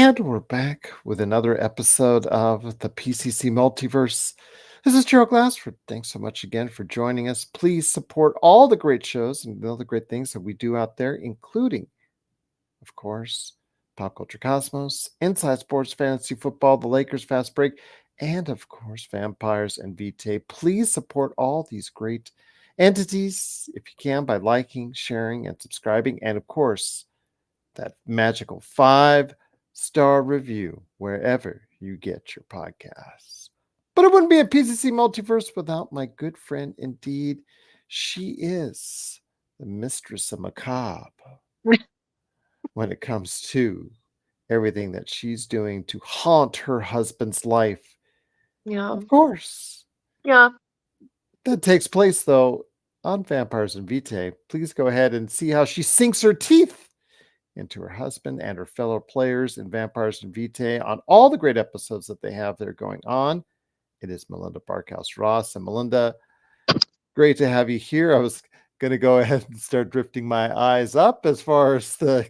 And we're back with another episode of the PCC Multiverse. This is Gerald Glassford. Thanks so much again for joining us. Please support all the great shows and all the great things that we do out there, including, of course, Pop Culture Cosmos, Inside Sports Fantasy Football, the Lakers Fast Break, and of course, Vampires and Vitae. Please support all these great entities if you can by liking, sharing, and subscribing. And of course, that magical 5-star review wherever you get your podcasts. But it wouldn't be a PCC Multiverse without my good friend. Indeed, she is the mistress of macabre when it comes to everything that she's doing to haunt her husband's life. Yeah. Of course. Yeah. That takes place, though, on Vampires and Vitae. Please go ahead and see how she sinks her teeth into her husband and her fellow players in Vampires and Vitae on all the great episodes that they have there going on. It is Melinda Barkhouse Ross. And Melinda, great to have you here. I was going to go ahead and start drifting my eyes up as far as the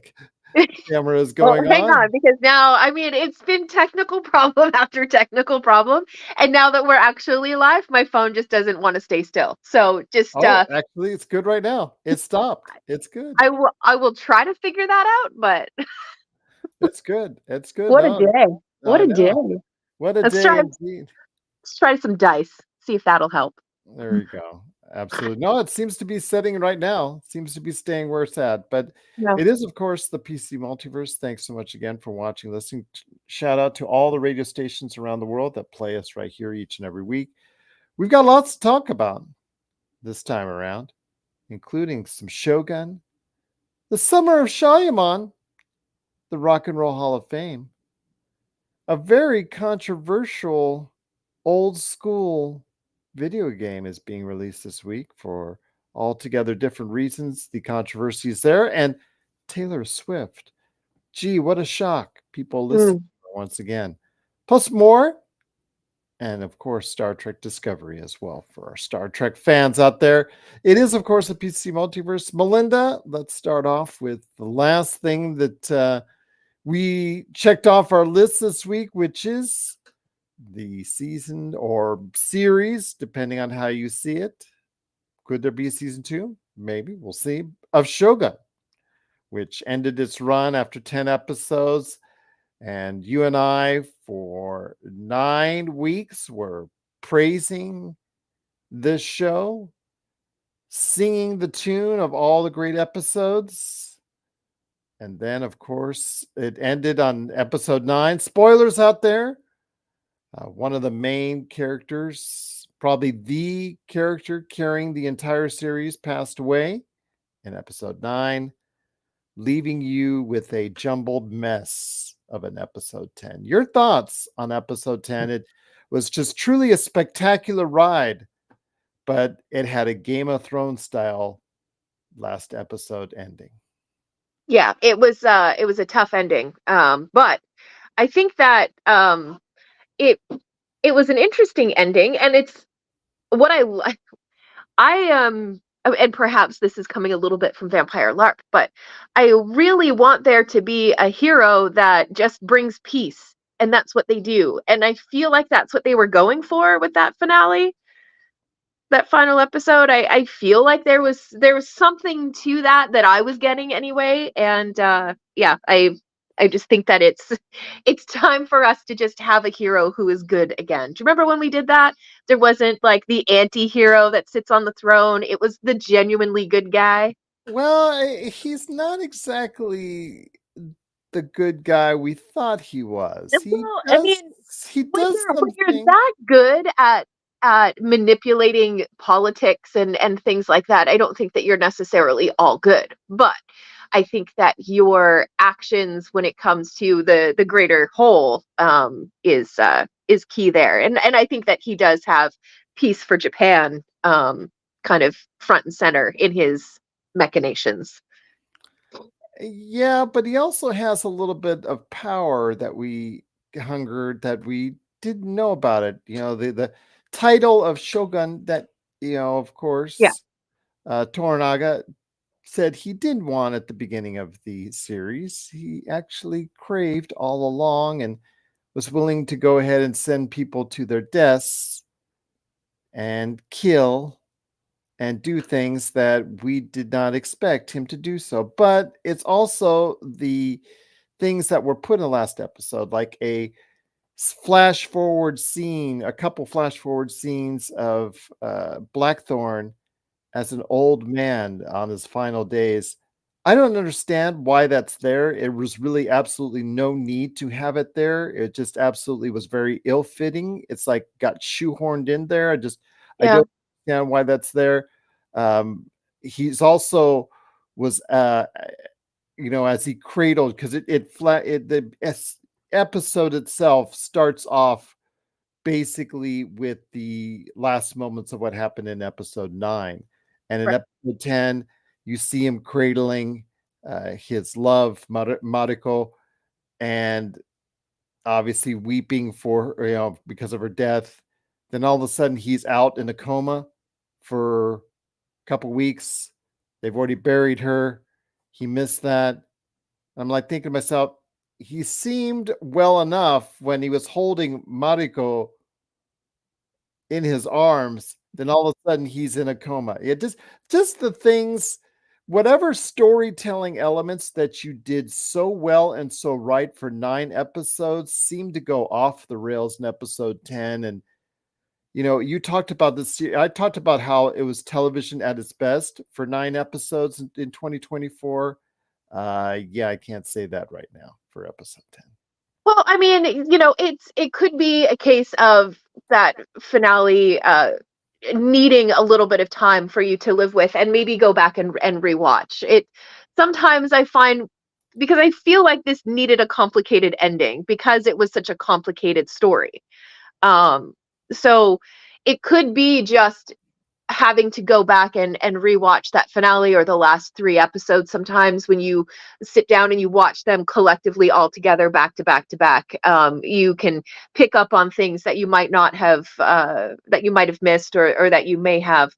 camera is Well, going hang on. on, because now, I mean, it's been technical problem after technical problem, and now that we're actually live, my phone just doesn't want to stay still. So just Oh, actually, it's good right now. It stopped. It's good. I will try to figure that out, but It's good. It's good. what a No, day. What I a day. know. What a Let's day try indeed. let's try some dice. See if that'll help. There you go. Absolutely. No, it seems to be setting right now. It seems to be staying where it's at. But Yeah. it is, of course, the PC Multiverse. Thanks so much again for watching, listening. Shout out to all the radio stations around the world that play us right here each and every week. We've got lots to talk about this time around, including some Shogun, the Summer of Shyamalan, the Rock and Roll Hall of Fame, a very controversial old school video game is being released this week for altogether different reasons. The controversy is there. And Taylor Swift. Gee, what a shock. People listen to her once again. Plus more. And of course, Star Trek Discovery as well for our Star Trek fans out there. It is, of course, a PC Multiverse. Melinda, let's start off with the last thing that we checked off our list this week, which is the season or series, depending on how you see it. Could there be a season 2? Maybe. We'll see. Of Shogun, which ended its run after 10 episodes. And you and I, for 9 weeks, were praising this show, singing the tune of all the great episodes. And then, of course, it ended on episode 9. Spoilers out there. One of the main characters, probably the character carrying the entire series, passed away in episode 9, leaving you with a jumbled mess of an episode 10. Your thoughts on episode 10? It was just truly a spectacular ride, but it had a Game of Thrones style last episode ending. Yeah, it was a tough ending. But I think that it it was an interesting ending, and it's what I and perhaps this is coming a little bit from Vampire LARP, but I really want there to be a hero that just brings peace, and that's what they do. And I feel like that's what they were going for with that finale, that final episode. I feel like there was something to that I was getting anyway. And yeah, I just think that it's time for us to just have a hero who is good again. Do you remember when we did that? There wasn't like the anti-hero that sits on the throne. It was the genuinely good guy. Well, he's not exactly the good guy we thought he was. Well, I mean, He when does you're something. that good at manipulating politics and things like that, I don't think that you're necessarily all good. But I think that your actions when it comes to the greater whole is key there. And I think that he does have peace for Japan kind of front and center in his machinations. Yeah, but he also has a little bit of power that we hungered that we didn't know about it. The title of Shogun that, of Yeah. course, Toranaga said he didn't want at the beginning of the series. He actually craved all along and was willing to go ahead and send people to their deaths and kill and do things that we did not expect him to do so. But it's also the things that were put in the last episode, like a flash forward scene, a couple flash forward scenes of Blackthorn as an old man on his final days. I don't understand why that's there. It was really absolutely no need to have it there. It just absolutely was very ill-fitting. It's like got shoehorned in there. I Yeah, don't understand why that's there. He's also was as he cradled, because the episode itself starts off basically with the last moments of what happened in episode 9. And in right. episode 10, you see him cradling his love, Mariko, and obviously weeping for her, because of her death. Then all of a sudden, he's out in a coma for a couple weeks. They've already buried her. He missed that. I'm like thinking to myself, he seemed well enough when he was holding Mariko in his arms, then all of a sudden he's in a coma. It just the things, whatever storytelling elements that you did so well and so right for 9 episodes seemed to go off the rails in episode 10. And you talked about this. I talked about how it was television at its best for 9 episodes in 2024. Yeah, I can't say that right now for episode 10. Well, I mean, it could be a case of that finale needing a little bit of time for you to live with and maybe go back and rewatch it. Sometimes I find, because I feel like this needed a complicated ending because it was such a complicated story. Um, so it could be just having to go back and rewatch that finale or the last 3 episodes. Sometimes when you sit down and you watch them collectively all together back to back to back, you can pick up on things that you might not have that you might have missed, or that you may have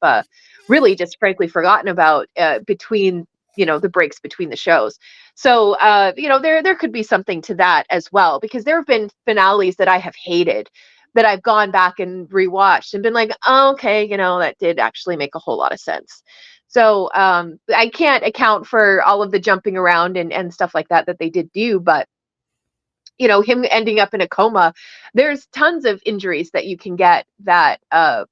really just frankly forgotten about between the breaks between the shows. So there could be something to that as well, because there have been finales that I have hated, that I've gone back and rewatched and been like, oh, okay, that did actually make a whole lot of sense. So I can't account for all of the jumping around and stuff like that they did do, but him ending up in a coma, there's tons of injuries that you can get that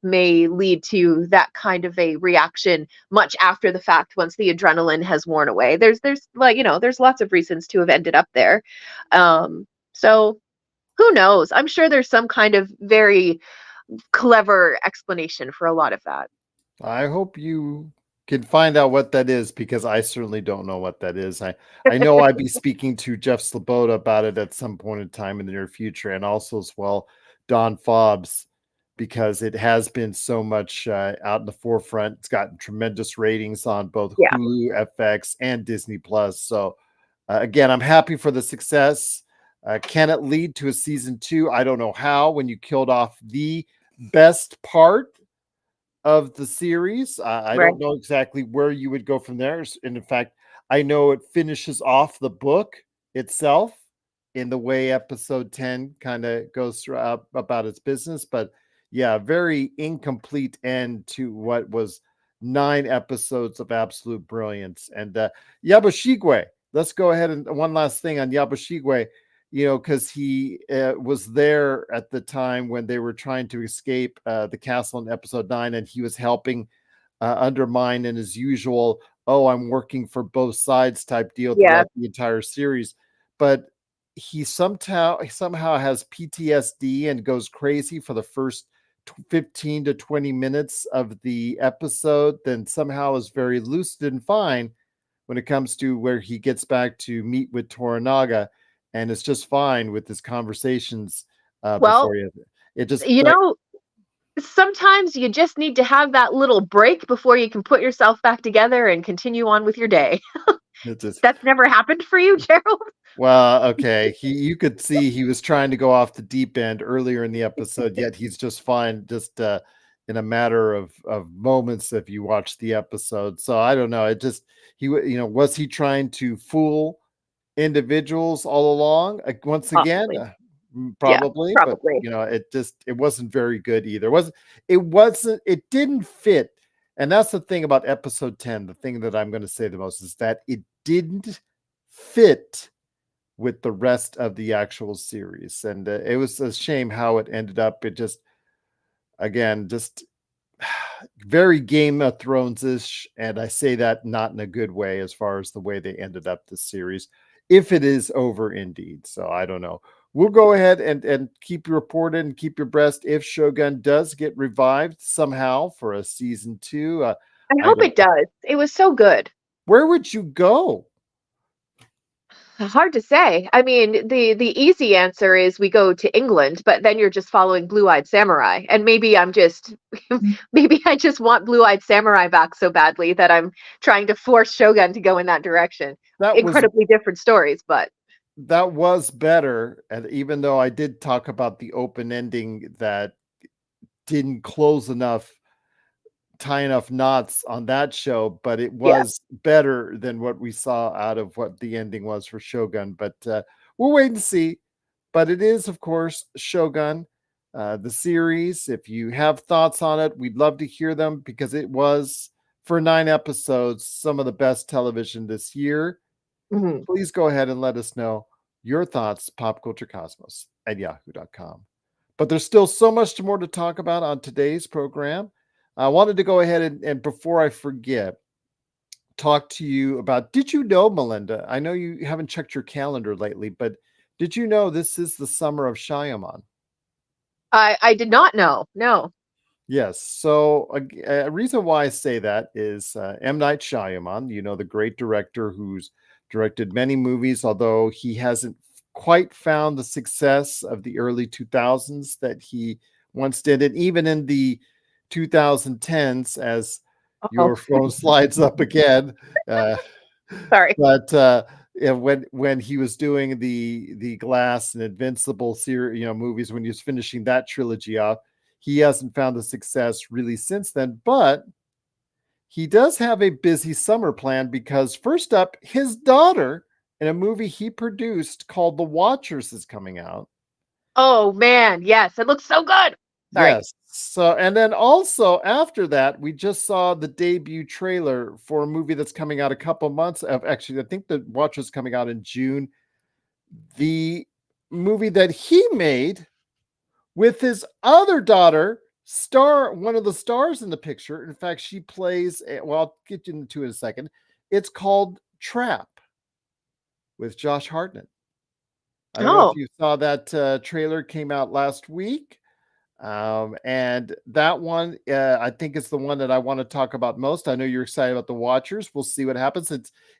may lead to that kind of a reaction much after the fact, once the adrenaline has worn away. There's like, there's lots of reasons to have ended up there. So who knows? I'm sure there's some kind of very clever explanation for a lot of that. I hope you can find out what that is, because I certainly don't know what that is. I know I'd be speaking to Jeff Sloboda about it at some point in time in the near future, and also as well Don Fobbs, because it has been so much out in the forefront. It's gotten tremendous ratings on both Yeah. Hulu, FX, and Disney Plus. So again, I'm happy for the success. Can it lead to a season 2? I don't know how, when you killed off the best part of the series. I Right. don't know exactly where you would go from there. And in fact, I know it finishes off the book itself in the way episode 10 kind of goes through about its business. But yeah, very incomplete end to what was 9 episodes of absolute brilliance. And Yabushigwe, let's go ahead and one last thing on Yabushigwe, because he was there at the time when they were trying to escape the castle in episode 9, and he was helping undermine in his usual, oh, I'm working for both sides type deal Yeah. throughout the entire series. But he somehow has PTSD and goes crazy for the first 15 to 20 minutes of the episode, then somehow is very lucid and fine when it comes to where he gets back to meet with Toranaga, and it's just fine with his conversations Well, before you. It just you know, sometimes you just need to have that little break before you can put yourself back together and continue on with your day. it just That's never happened for you, Gerald? well, okay. You could see he was trying to go off the deep end earlier in the episode, yet he's just fine, just in a matter of moments if you watch the episode. So I don't know. It just was he trying to fool individuals all along? Once again, Possibly. Yeah, probably, but probably. it wasn't very good either. It didn't fit. And that's the thing about episode 10. The thing that I'm going to say the most is that it didn't fit with the rest of the actual series, and it was a shame how it ended up. It just, again, just very Game of Thrones-ish, and I say that not in a good way as far as the way they ended up the series, if it is over indeed. So I don't know. We'll go ahead and keep you reported and keep your breast if Shogun does get revived somehow for a season 2. I I hope don't. it does. It was so good. Where would you go? Hard to say. I mean, the easy answer is we go to England, but then you're just following Blue-Eyed Samurai. And maybe I'm just maybe I just want Blue-Eyed Samurai back so badly that I'm trying to force Shogun to go in that direction. That was Incredibly different stories, but that was better, and even though I did talk about the open ending that didn't close enough, tie enough knots on that show, but it yeah. was better than what we saw out of what the ending was for Shogun. But we'll wait and see. But it is, of course, Shogun, the series. If you have thoughts on it, we'd love to hear them, because it was, for 9 episodes, some of the best television this year. Mhm. Please go ahead and let us know your thoughts, popculturecosmos@yahoo.com. But there's still so much more to talk about on today's program. I wanted to go ahead and before I forget, talk to you about, did you know, Melinda? I know you haven't checked your calendar lately, but did you know this is the summer of Shyamalan? I did not know. No. Yes. So a reason why I say that is M. Night Shyamalan, the great director who's directed many movies, although he hasn't quite found the success of the early 2000s that he once did. And even in the 2010s, as Oh, your phone slides up again, uh, sorry. but when he was doing the Glass and Invincible series, movies, when he was finishing that trilogy off, he hasn't found the success really since then. But he does have a busy summer plan, because first up, his daughter in a movie he produced called The Watchers is coming out. Oh man, yes, it looks so good. Sorry. Yes. So, and then also after that, we just saw the debut trailer for a movie that's coming out a couple months of, actually, I think The Watchers coming out in June. The movie that he made with his other daughter, one of the stars in the picture. In fact, she plays, well, I'll get into it in a second. It's called Trap, with Josh Hartnett. I don't know if Oh, you saw that trailer, came out last week. And that one, I think it's the one that I want to talk about most. I know you're excited about The Watchers. We'll see what happens.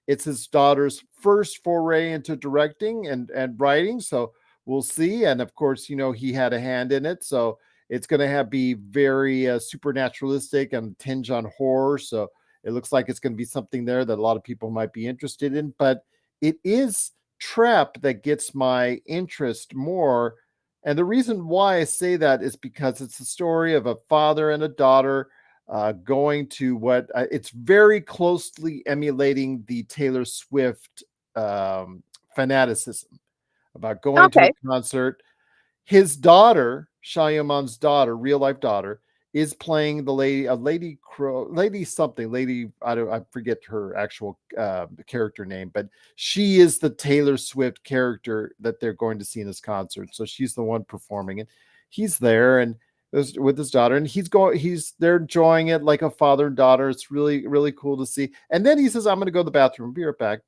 It's his daughter's first foray into directing and writing, so we'll see. And of course, he had a hand in it, so it's going to be very supernaturalistic and tinge on horror. So it looks like it's going to be something there that a lot of people might be interested in. But it is Trap that gets my interest more, and the reason why I say that is because it's the story of a father and a daughter going to what it's very closely emulating the Taylor Swift fanaticism about going to a okay. concert. His daughter, Shyamalan's daughter, real life daughter, is playing the lady, a lady crow, lady something, lady, I forget her actual character name, but she is the Taylor Swift character that they're going to see in this concert. So she's the one performing it. He's there and with his daughter, and they're enjoying it like a father and daughter. It's really, really cool to see. And then he says, "I'm going to go to the bathroom. Be right back."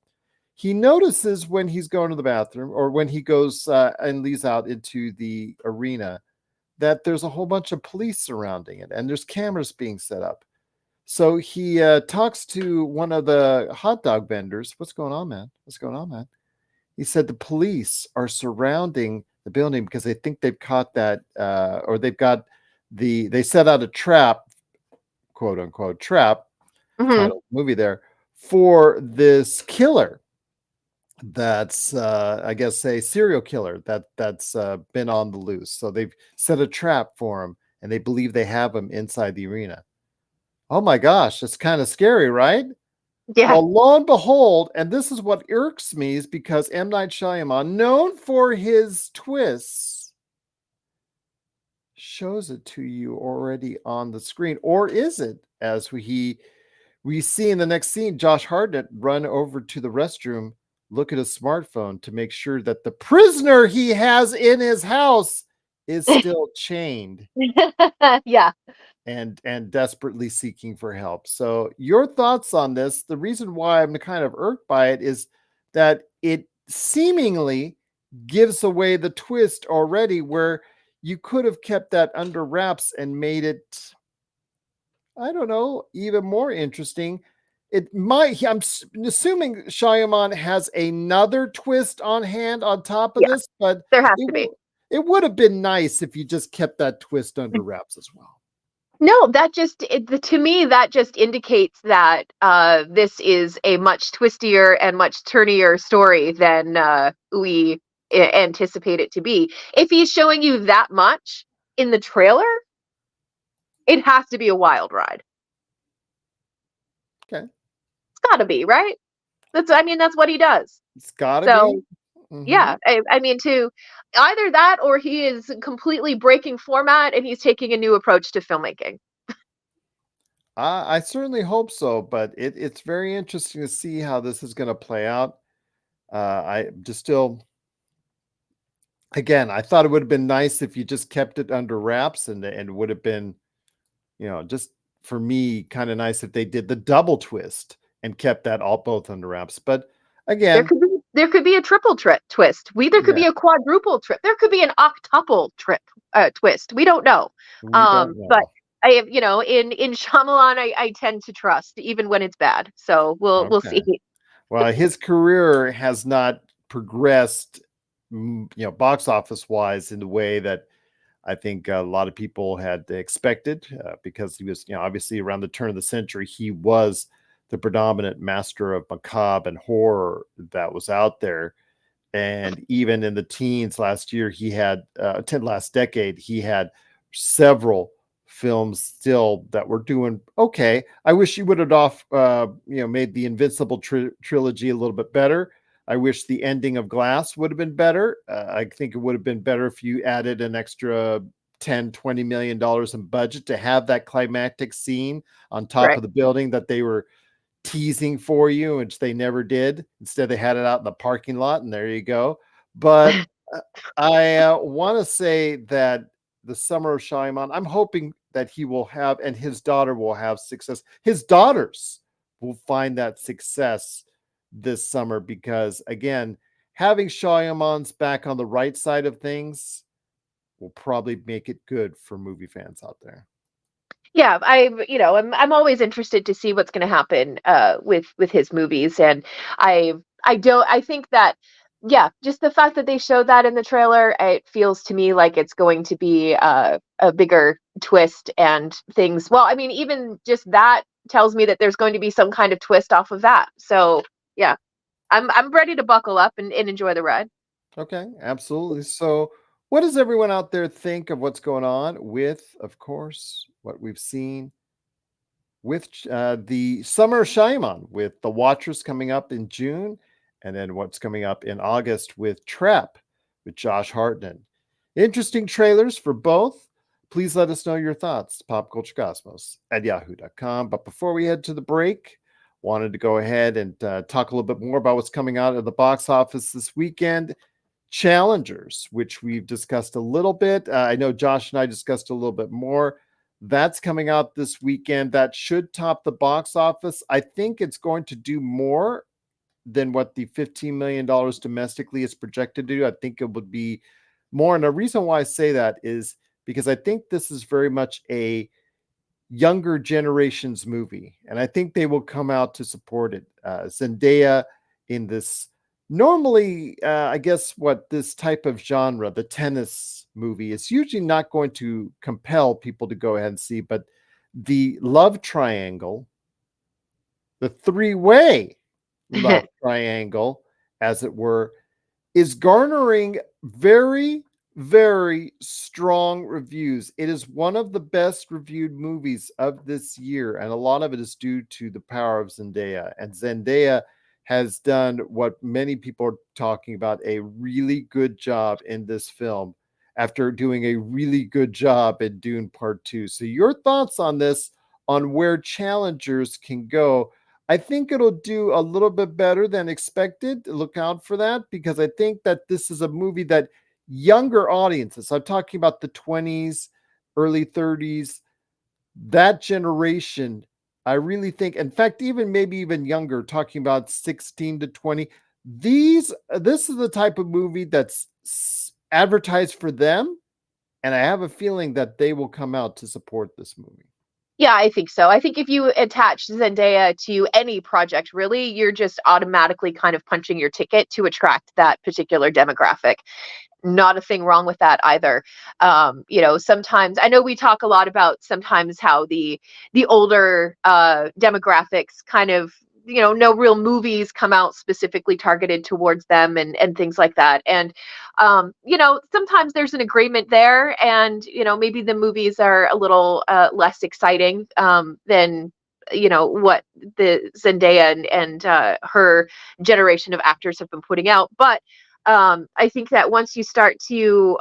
He notices when he's going to the bathroom, or when he goes and leaves out into the arena, that there's a whole bunch of police surrounding it, and there's cameras being set up. So he talks to one of the hot dog vendors. "What's going on, man? What's going on, man?" He said the police are surrounding the building because they think they've caught that, or they set out a trap, quote unquote trap, Hmm. title movie there, for this killer that's I guess a serial killer that's been on the loose. So they've set a trap for him, and they believe they have him inside the arena. Oh my gosh, that's kind of scary, right? Yeah. Well, lo and behold, and this is what irks me, is because M. Night Shyamalan, known for his twists, shows it to you already on the screen. Or is it, as we see in the next scene, Josh Hartnett run over to the restroom, look at his smartphone to make sure that the prisoner he has in his house is still chained Yeah. and desperately seeking for help. So your thoughts on this? The reason why I'm kind of irked by it is that it seemingly gives away the twist already, where you could have kept that under wraps and made it, I don't know, even more interesting. It might, I'm assuming Shyamalan has another twist on hand on top of Yeah. this, but There has it to be. it would have been nice if you just kept that twist under wraps as well. No, that just to me that just indicates that this is a much twistier and much turnier story than we anticipate it to be. If he's showing you that much in the trailer, it has to be a wild ride. Okay. It's got to be, right? That's what he does. It's got to So, be. yeah, I mean, to either that or he is completely breaking format and he's taking a new approach to filmmaking. I certainly hope so, but it's very interesting to see how this is going to play out. I just still, again, I thought it would have been nice if you just kept it under wraps, and would have been, just for me, kind of nice if they did the double twist and kept that all both under wraps. But again, There could be a triple twist. There could yeah, be a quadruple trip. There could be an octuple twist. We don't know. we don't But know. I have, in Shyamalan, I tend to trust even when it's bad. So we'll Okay. see. Well, his career has not progressed, box office wise in the way that I think a lot of people had expected, because he was, obviously around the turn of the century, he was the predominant master of macabre and horror that was out there. And even in the teens last year, he had, last decade, he had several films still that were doing okay. I wish he would have made the Invincible trilogy a little bit better. I wish the ending of Glass would have been better. I think it would have been better if you added an extra 10, $20 million in budget to have that climactic scene on top Right. of the building that they were teasing for you, which they never did. Instead, they had it out in the parking lot, and there you go. But I want to say that the Summer of Shyamalan, I'm hoping that he will have, and his daughter will have success. His daughters will find that success this summer, because again, having Shyamalan's back on the right side of things will probably make it good for movie fans out there. Yeah, I'm always interested to see what's going to happen with his movies, and I think that, yeah, just the fact that they showed that in the trailer, it feels to me like it's going to be a bigger twist and things. Well, I mean, even just that tells me that there's going to be some kind of twist off of that. So yeah, I'm ready to buckle up and enjoy the ride. Okay, absolutely. So, what does everyone out there think of what's going on with, of course, what we've seen with the Summer of Shyamalan, with The Watchers coming up in June, and then what's coming up in August with Trap with Josh Hartnett? Interesting trailers for both. Please let us know your thoughts. popculturecosmos@yahoo.com. But before we head to the break, wanted to go ahead and talk a little bit more about what's coming out of the box office this weekend. Challengers, which we've discussed a little bit. I know Josh and I discussed a little bit more. That's coming out this weekend. That should top the box office. I think it's going to do more than what the $15 million domestically is projected to do. I think it would be more. And the reason why I say that is because I think this is very much a younger generation's movie, and I think they will come out to support it. Zendaya in this, normally, I guess what this type of genre, the tennis movie, is usually not going to compel people to go ahead and see, but the love triangle, the three-way love triangle, as it were, is garnering very, very strong reviews. It is one of the best reviewed movies of this year, and a lot of it is due to the power of Zendaya. And Zendaya has done what many people are talking about, a really good job in this film after doing a really good job in Dune Part 2. So your thoughts on this, on where challengers can go? I think it'll do a little bit better than expected. Look out for that, because I think that this is a movie that younger audiences, I'm talking about the 20s, early 30s, that generation, I really think, in fact, even maybe even younger, talking about 16 to 20, this is the type of movie that's advertised for them. And I have a feeling that they will come out to support this movie. Yeah, I think so. I think if you attach Zendaya to any project, really, you're just automatically kind of punching your ticket to attract that particular demographic. Not a thing wrong with that either. Sometimes I know we talk a lot about sometimes how the older demographics kind of, no real movies come out specifically targeted towards them and things like that. And sometimes there's an agreement there, and maybe the movies are a little less exciting than what the Zendaya and her generation of actors have been putting out. But I think that once you start to,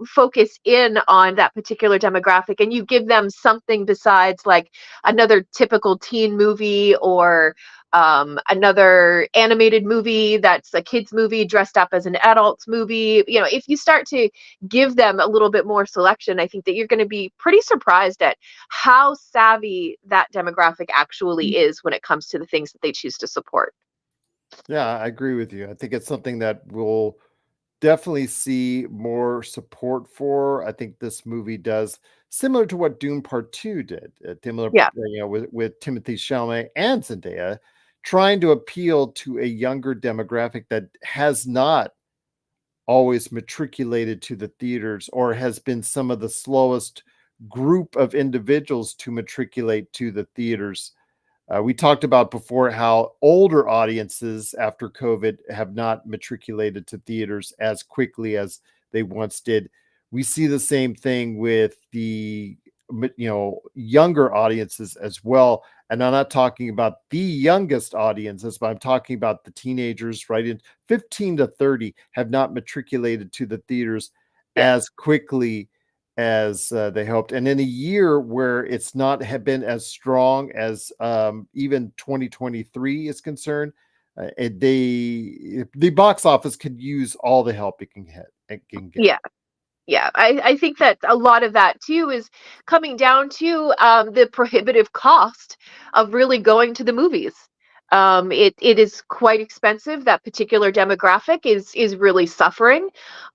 focus in on that particular demographic, and you give them something besides like another typical teen movie, or another animated movie that's a kid's movie dressed up as an adult's movie, if you start to give them a little bit more selection, I think that you're going to be pretty surprised at how savvy that demographic actually is when it comes to the things that they choose to support. Yeah, I agree with you. I think it's something that we'll definitely see more support for. I think this movie does similar to what Dune Part 2 did. Similar, Yeah. with Timothy Chalamet and Zendaya, trying to appeal to a younger demographic that has not always matriculated to the theaters, or has been some of the slowest group of individuals to matriculate to the theaters. We talked about before how older audiences after COVID have not matriculated to theaters as quickly as they once did. We see the same thing with the younger audiences as well. And I'm not talking about the youngest audiences, but I'm talking about the teenagers, right? In 15 to 30 have not matriculated to the theaters Yeah. as quickly as they hoped. And in a year where it's not have been as strong as even 2023 is concerned, the box office could use all the help it can get. Yeah. Yeah, I think that a lot of that too is coming down to the prohibitive cost of really going to the movies. It is quite expensive. That particular demographic is really suffering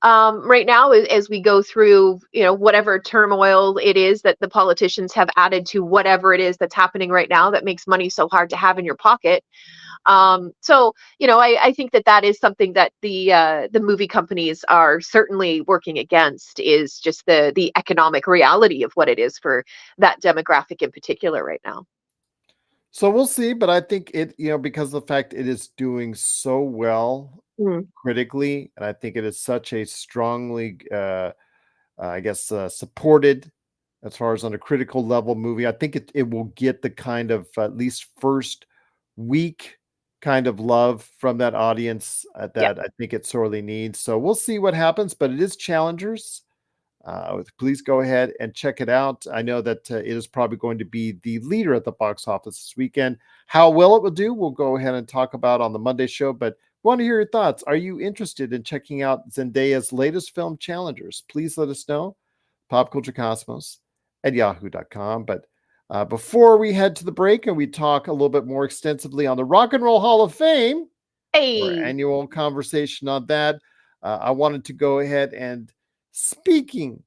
right now as we go through, whatever turmoil it is that the politicians have added to whatever it is that's happening right now that makes money so hard to have in your pocket. So I think that that is something that the movie companies are certainly working against, is just the economic reality of what it is for that demographic in particular right now. So we'll see, but I think it, because of the fact it is doing so well Mm, critically, and I think it is such a strongly, I guess, supported as far as on a critical level movie. I think it will get the kind of at least first week kind of love from that audience yeah. that I think it sorely needs. So we'll see what happens, but it is challengers. Please go ahead and check it out. I know that it is probably going to be the leader at the box office this weekend. How well it will do, we'll go ahead and talk about on the Monday show, but want to hear your thoughts. Are you interested in checking out Zendaya's latest film, Challengers? Please let us know. Popculturecosmos at yahoo.com. But before we head to the break and we talk a little bit more extensively on the Rock and Roll Hall of Fame, our Hey. annual conversation on that, I wanted to go ahead and, speaking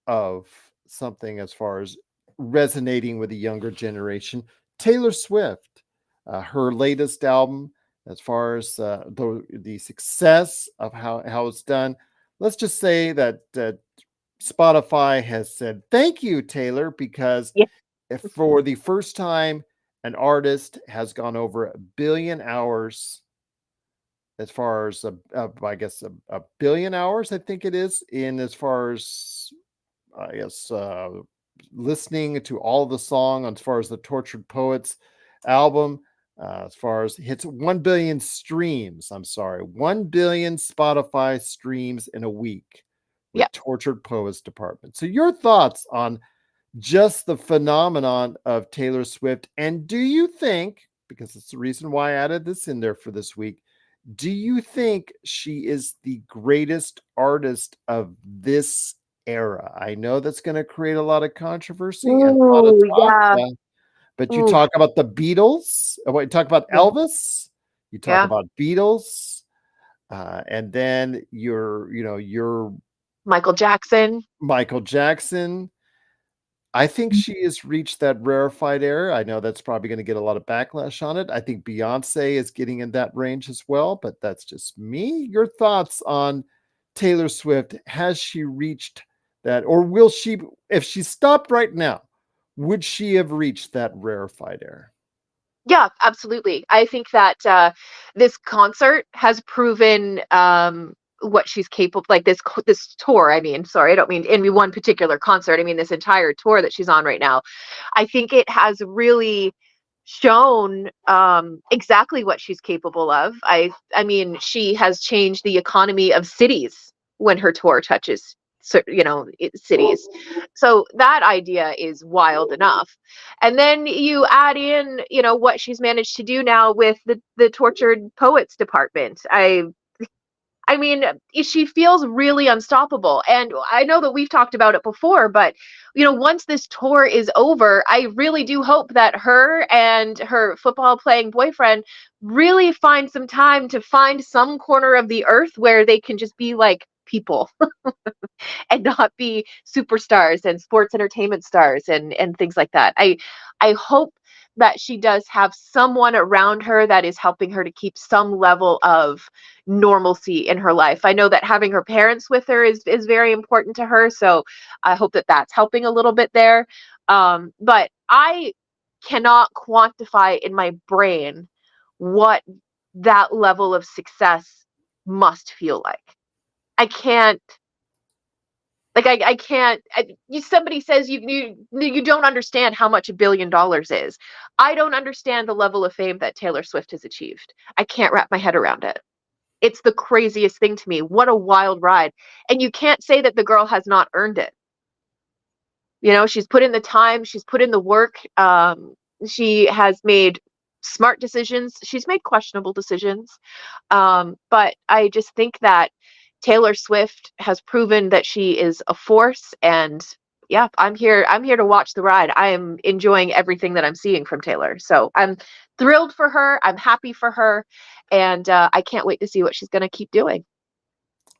of something as far as resonating with the younger generation, Taylor Swift, her latest album, as far as the success of how it's done, let's just say that Spotify has said thank you, Taylor, because Yeah. if for the first time an artist has gone over 1 billion hours as far as I guess a billion hours, I think it is, in as far as I guess listening to all the song, as far as the Tortured Poets album, as far as hits 1 billion streams. I'm sorry, 1 billion Spotify streams in a week with Yeah. Tortured Poets Department. So your thoughts on just the phenomenon of Taylor Swift, and do you think, because it's the reason why I added this in there for this week, do you think she is the greatest artist of this era? I know that's going to create a lot of controversy and a lot of Ooh, talk, yeah. but you Ooh, talk about the Beatles, you talk about yeah. Elvis, you talk Yeah. about Beatles, and then your Michael Jackson. Michael Jackson. I think she has reached that rarefied era. I know that's probably going to get a lot of backlash on it. I think Beyonce is getting in that range as well, but that's just me. Your thoughts on Taylor Swift? Has she reached that, or will she, if she stopped right now, would she have reached that rarefied era? Yeah, absolutely. I think that this concert has proven what she's capable. Like this tour. I mean, sorry, I don't mean in one particular concert. I mean this entire tour that she's on right now. I think it has really shown exactly what she's capable of. I mean, she has changed the economy of cities when her tour touches cities. So that idea is wild enough. And then you add in, what she's managed to do now with the Tortured Poets Department. I mean, she feels really unstoppable. And I know that we've talked about it before, but once this tour is over, I really do hope that her and her football playing boyfriend really find some time to find some corner of the earth where they can just be like people and not be superstars and sports entertainment stars and things like that. I hope that she does have someone around her that is helping her to keep some level of normalcy in her life. I know that having her parents with her is very important to her, so I hope that that's helping a little bit there. But I cannot quantify in my brain what that level of success must feel like. I can't like I can't. Somebody says you don't understand how much $1 billion is. I don't understand the level of fame that Taylor Swift has achieved. I can't wrap my head around it. It's the craziest thing to me. What a wild ride! And you can't say that the girl has not earned it. She's put in the time. She's put in the work. She has made smart decisions. She's made questionable decisions. But I just think that Taylor Swift has proven that she is a force, and yeah, I'm here to watch the ride. I am enjoying everything that I'm seeing from Taylor. So I'm thrilled for her. I'm happy for her, and I can't wait to see what she's going to keep doing.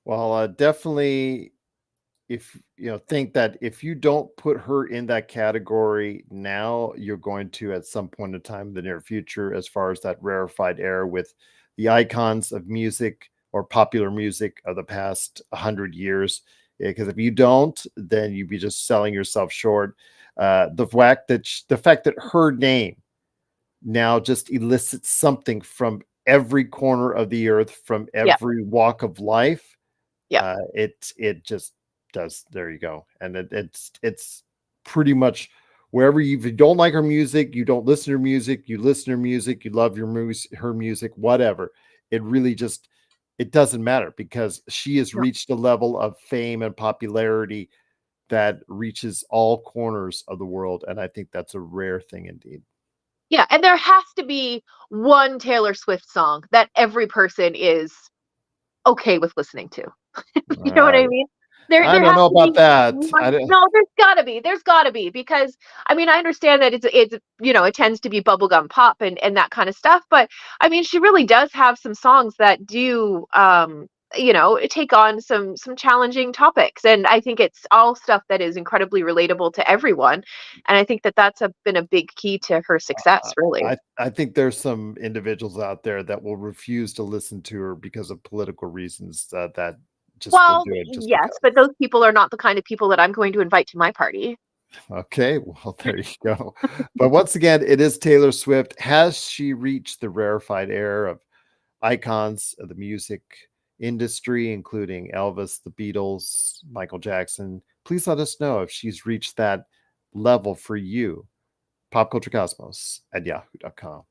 Well, definitely, if think that if you don't put her in that category now, you're going to at some point in time in the near future, as far as that rarefied era with the icons of music or popular music of the past 100 years. Because if you don't, then you'd be just selling yourself short. The fact that her name now just elicits something from every corner of the earth, from Yeah, every walk of life, yeah, it just does. There you go. And it's pretty much wherever if you don't like her music, you don't listen to her music, you listen to her music, you love her music, whatever. It really just, it doesn't matter, because she has no. reached a level of fame and popularity that reaches all corners of the world. And I think that's a rare thing indeed. Yeah, and there has to be one Taylor Swift song that every person is okay with listening to. You know what Uh, I mean? There I there don't has know to be about that. one. No, there's gotta be. There's gotta be, because I mean I understand that it's it tends to be bubblegum pop and that kind of stuff, but I mean she really does have some songs that do take on some challenging topics, and I think it's all stuff that is incredibly relatable to everyone, and I think that that's been a big key to her success, really. I think there's some individuals out there that will refuse to listen to her because of political reasons, that just will Well, do it just yes, because. but those people are not the kind of people that I'm going to invite to my party. Okay, well, there you go. But once again, it is Taylor Swift. Has she reached the rarefied air of icons of the music industry, including Elvis, the Beatles, Michael Jackson. Please let us know if she's reached that level for you. popculturecosmos@yahoo.com.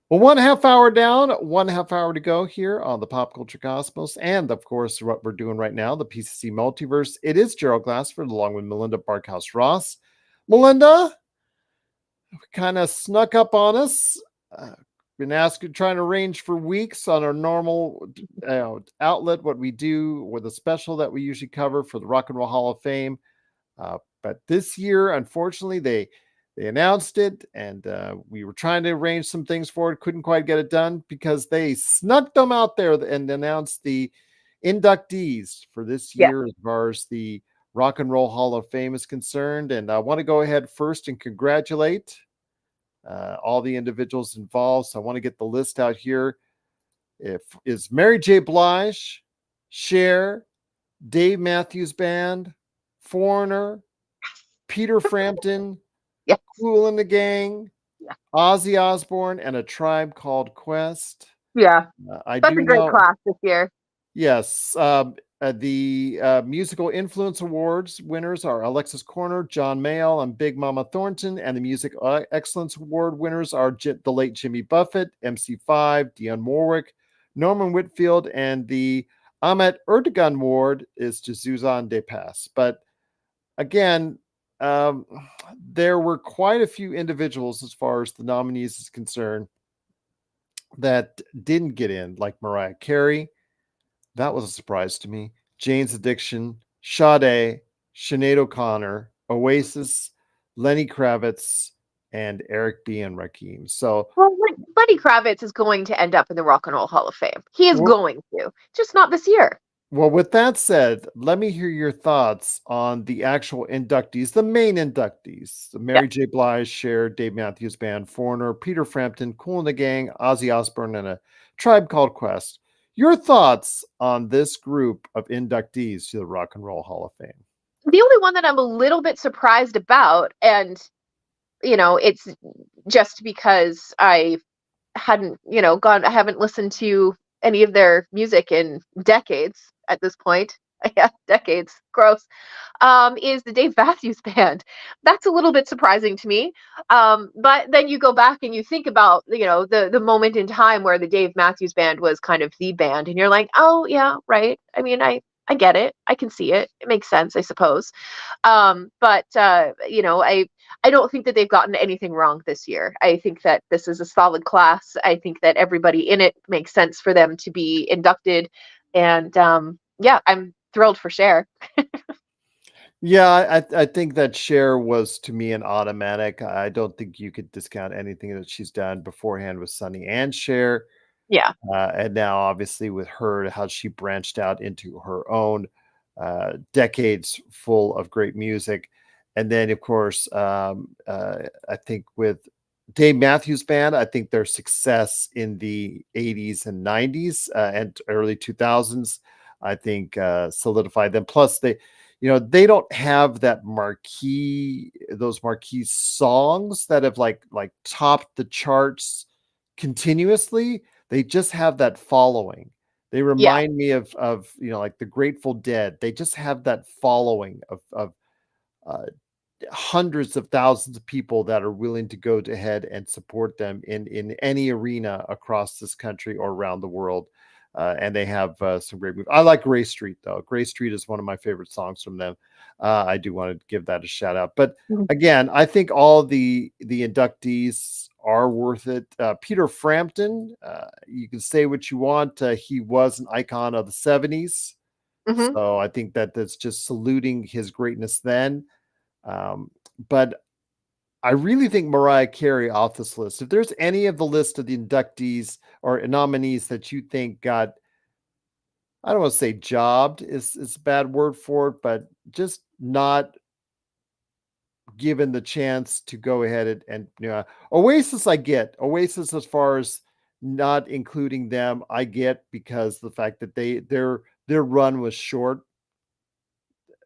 Well, 1/2 hour down, 1/2 hour to go here on the Pop Culture Cosmos. And of course, what we're doing right now, the PCC Multiverse. It is Gerald Glassford along with Melinda Barkhouse Ross. Melinda, kind of snuck up on us. Been asking, trying to arrange for weeks on our normal outlet, what we do with a special that we usually cover for the Rock and Roll Hall of Fame. But this year, unfortunately, they announced it, and we were trying to arrange some things for it. Couldn't quite get it done because they snuck them out there and announced the inductees for this Yeah. year as far as the Rock and Roll Hall of Fame is concerned. And I want to go ahead first and congratulate all the individuals involved. So I want to get the list out here. Is Mary J. Blige, Cher, Dave Matthews Band, Foreigner, Peter Frampton, Yes. Kool and the Gang, Yeah. Ozzy Osbourne, and A Tribe Called Quest. Yeah. I That's do a great know. class this year. Yes. The Musical Influence Awards winners are Alexis Corner, John Mayall, and Big Mama Thornton. And the Music Excellence Award winners are the late Jimmy Buffett, MC5, Dionne Warwick, Norman Whitfield, and the Ahmet Erdogan Award is to Suzanne de Pass. But again, there were quite a few individuals as far as the nominees is concerned that didn't get in, like Mariah Carey. That was a surprise to me. Jane's Addiction, Sade, Sinead O'Connor, Oasis, Lenny Kravitz, and Eric B. and Rakim. So, well, Lenny Kravitz is going to end up in the Rock and Roll Hall of Fame. He is going to, just not this year. Well, with that said, let me hear your thoughts on the actual inductees, the main inductees: Mary J. Blige, Cher, Dave Matthews Band, Foreigner, Peter Frampton, Kool and the Gang, Ozzy Osbourne, and A Tribe Called Quest. Your thoughts on this group of inductees to the Rock and Roll Hall of Fame? The only one that I'm a little bit surprised about, and it's just because I hadn't, I haven't listened to any of their music in decades at this point. Yeah, decades. Gross. Is the Dave Matthews Band. That's a little bit surprising to me. But then you go back and you think about, the moment in time where the Dave Matthews Band was kind of the band, and you're like, oh yeah, right. I mean, I get it. I can see it. It makes sense, I suppose. But I don't think that they've gotten anything wrong this year. I think that this is a solid class. I think that everybody in it makes sense for them to be inducted. And yeah, I'm thrilled for Cher. Yeah, I think that Cher was, to me, an automatic. I don't think you could discount anything that she's done beforehand with Sonny and Cher. Yeah. And now, obviously, with her, how she branched out into her own decades full of great music. And then, of course, I think with Dave Matthews Band, I think their success in the 80s and 90s and early 2000s, I think solidified them. Plus, they don't have that those marquee songs that have like topped the charts continuously. They just have that following. They remind me of like the Grateful Dead. They just have that following of hundreds of thousands of people that are willing to go ahead and support them in any arena across this country or around the world. And they have some great movies. I like Gray Street, though. Gray Street is one of my favorite songs from them. I do want to give that a shout out. But again, I think all the inductees are worth it. Peter Frampton, you can say what you want. He was an icon of the 70s. Mm-hmm. So I think that's just saluting his greatness then. But I really think Mariah Carey off this list. If there's any of the list of the inductees or nominees that you think got, I don't want to say jobbed is a bad word for it, but just not given the chance to go ahead and Oasis, I get. Oasis, as far as not including them, I get, because the fact that their run was short.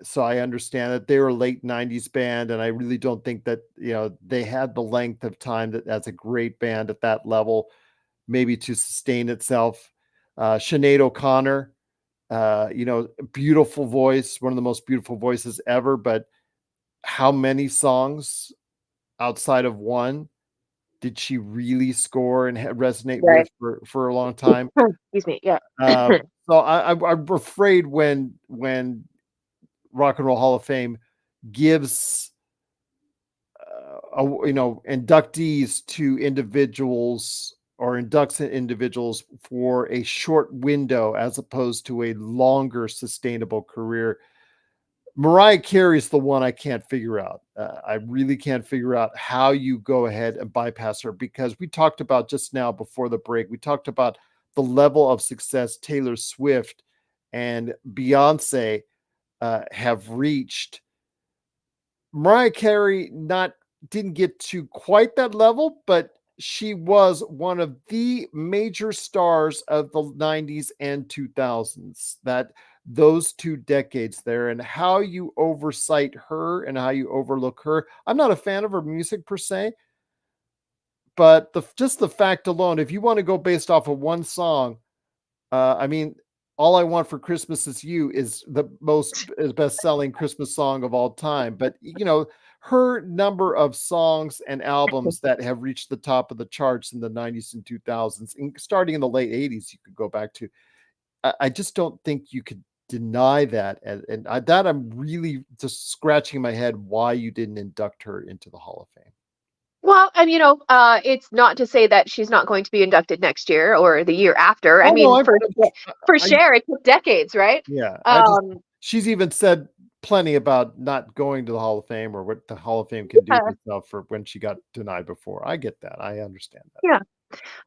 So I understand that they were a late 90s band, and I really don't think that they had the length of time that as a great band at that level maybe to sustain itself. Sinead O'Connor, beautiful voice, one of the most beautiful voices ever. But how many songs outside of one did she really score and resonate Right. with for a long time? Excuse me. Yeah. So I'm afraid when Rock and Roll Hall of Fame gives inductees to individuals or inducts individuals for a short window as opposed to a longer sustainable career. Mariah Carey is the one I can't figure out. I really can't figure out how you go ahead and bypass her, because we talked about just now before the break, we talked about the level of success Taylor Swift and Beyonce have reached. Mariah Carey didn't get to quite that level, but she was one of the major stars of the 90s and 2000s. Those 2 decades there, and how you oversight her and how you overlook her. I'm not a fan of her music per se, but just the fact alone, if you want to go based off of one song, I mean, All I Want for Christmas Is You is the best-selling Christmas song of all time. But, her number of songs and albums that have reached the top of the charts in the 90s and 2000s, and starting in the late 80s, you could go back to. I just don't think you could deny that. I'm really just scratching my head why you didn't induct her into the Hall of Fame. Well, and it's not to say that she's not going to be inducted next year or the year after. I Oh, no, mean, for I Cher, it took decades, right? yeah, Um, she's even said plenty about not going to the Hall of Fame, or what the Hall of Fame can do yeah, to herself for when she got denied before. I get that. I understand that. yeah.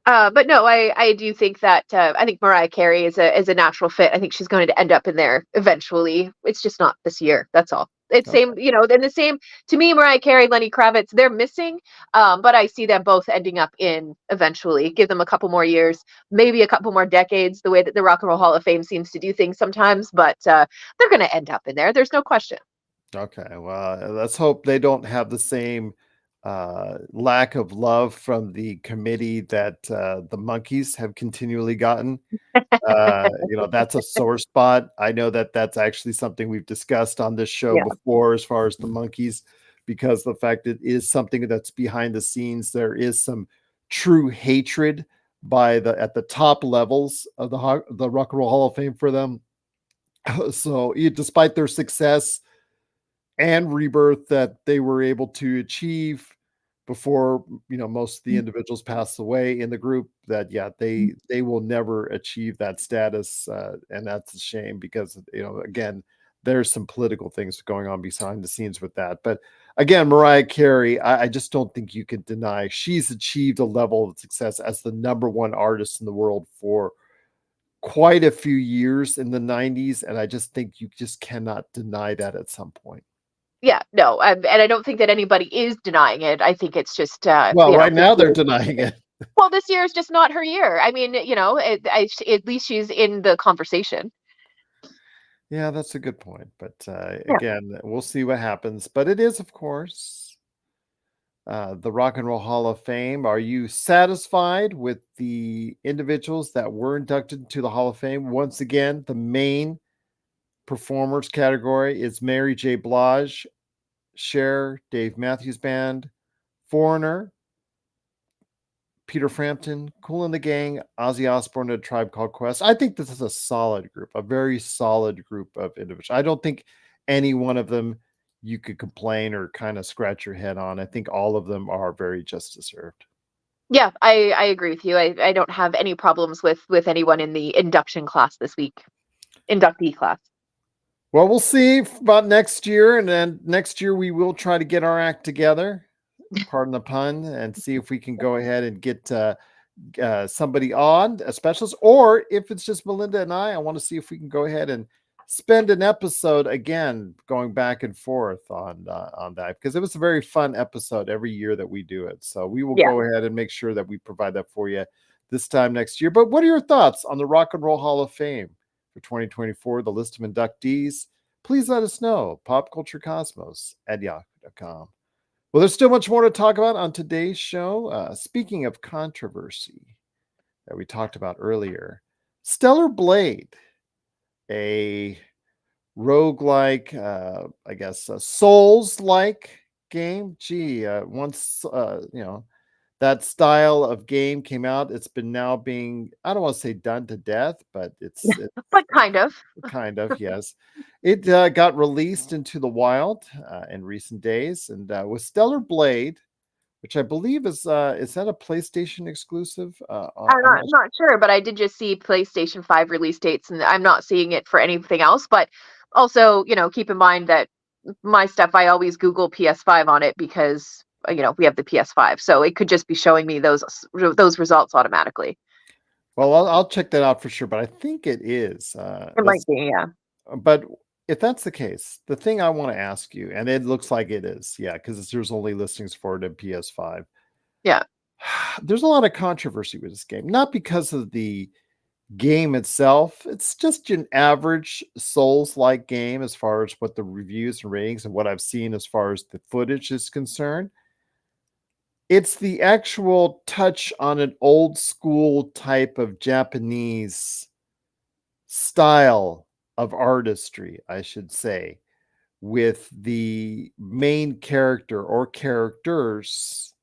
But no, I do think that I think Mariah Carey is a natural fit. I think she's going to end up in there eventually. It's just not this year. That's all. It's Okay. same, then the same to me. Mariah Carey, Lenny Kravitz, they're missing, but I see them both ending up in eventually. Give them a couple more years, maybe a couple more decades. The way that the Rock and Roll Hall of Fame seems to do things sometimes, but they're going to end up in there. There's no question. Okay. Well, let's hope they don't have the same lack of love from the committee that the Monkees have continually gotten. That's a sore spot. I know that that's actually something we've discussed on this show Yeah. before, as far as the Monkees, because the fact it is something that's behind the scenes. There is some true hatred at the top levels of the Rock and Roll Hall of Fame for them. So, despite their success and rebirth that they were able to achieve before, most of the individuals passed away in the group, that they will never achieve that status, and that's a shame, because again, there's some political things going on behind the scenes with that. But again, Mariah Carey, I just don't think you can deny she's achieved a level of success as the number one artist in the world for quite a few years in the 90s, and I just think you just cannot deny that at some point. Yeah, no, and I don't think that anybody is denying it. I think it's just, Well, right this now they're year. denying it. Well, this year is just not her year. I mean, at least she's in the conversation. Yeah, that's a good point. But Yeah. again, we'll see what happens. But it is, of course, the Rock and Roll Hall of Fame. Are you satisfied with the individuals that were inducted into the Hall of Fame? Once again, the main performers category is Mary J. Blige, Cher, Dave Matthews Band, Foreigner, Peter Frampton, Kool and the Gang, Ozzy Osbourne, and a Tribe Called Quest. I think this is a solid group, a very solid group of individuals. I don't think any one of them you could complain or kind of scratch your head on. I think all of them are very just deserved. Yeah, I agree with you. I don't have any problems with anyone in the induction class this week. Inductee class. Well, we'll see about next year. And then next year, we will try to get our act together, pardon the pun, and see if we can go ahead and get somebody on, a specialist, or if it's just Melinda and I want to see if we can go ahead and spend an episode again going back and forth on that, because it was a very fun episode every year that we do it. So we will Yeah. go ahead and make sure that we provide that for you this time next year. But what are your thoughts on the Rock and Roll Hall of Fame for 2024, the list of inductees? Please let us know. popculturecosmos@yahoo.com. Well, there's still much more to talk about on today's show. Speaking of controversy that we talked about earlier, Stellar Blade, a roguelike, I guess, a Souls-like game. Gee, once that style of game came out, it's been now being, I don't want to say done to death, but it's But kind of. kind of, yes. It got released into the wild in recent days, and with Stellar Blade, which I believe is that a PlayStation exclusive? I'm not. I'm not sure, but I did just see PlayStation 5 release dates, and I'm not seeing it for anything else. But also, keep in mind that my stuff, I always Google PS5 on it because we have the PS5, so it could just be showing me those results automatically. Well, I'll check that out for sure, but I think it is. It might be, yeah. But if that's the case, the thing I want to ask you, and it looks like it is, yeah, because there's only listings for it in PS5. Yeah. There's a lot of controversy with this game, not because of the game itself. It's just an average Souls-like game as far as what the reviews and ratings and what I've seen as far as the footage is concerned. It's the actual touch on an old school type of Japanese style of artistry, I should say, with the main character or characters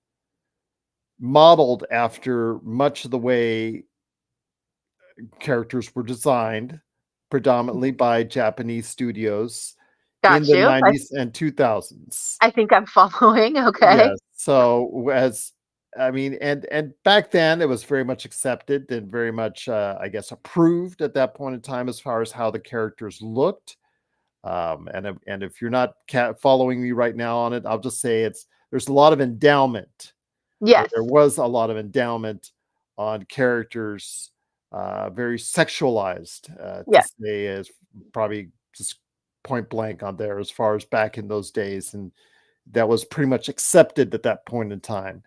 modeled after much of the way characters were designed, predominantly by Japanese studios in Got the you. 90s and 2000s. I think I'm following. Okay. Yes. So as I mean, and back then it was very much accepted and very much, I guess, approved at that point in time as far as how the characters looked. And if you're not following me right now on it, I'll just say there's a lot of endowment. Yes. There was a lot of endowment on characters, very sexualized, to Yes. say, is probably just point blank on there as far as back in those days, and that was pretty much accepted at that point in time.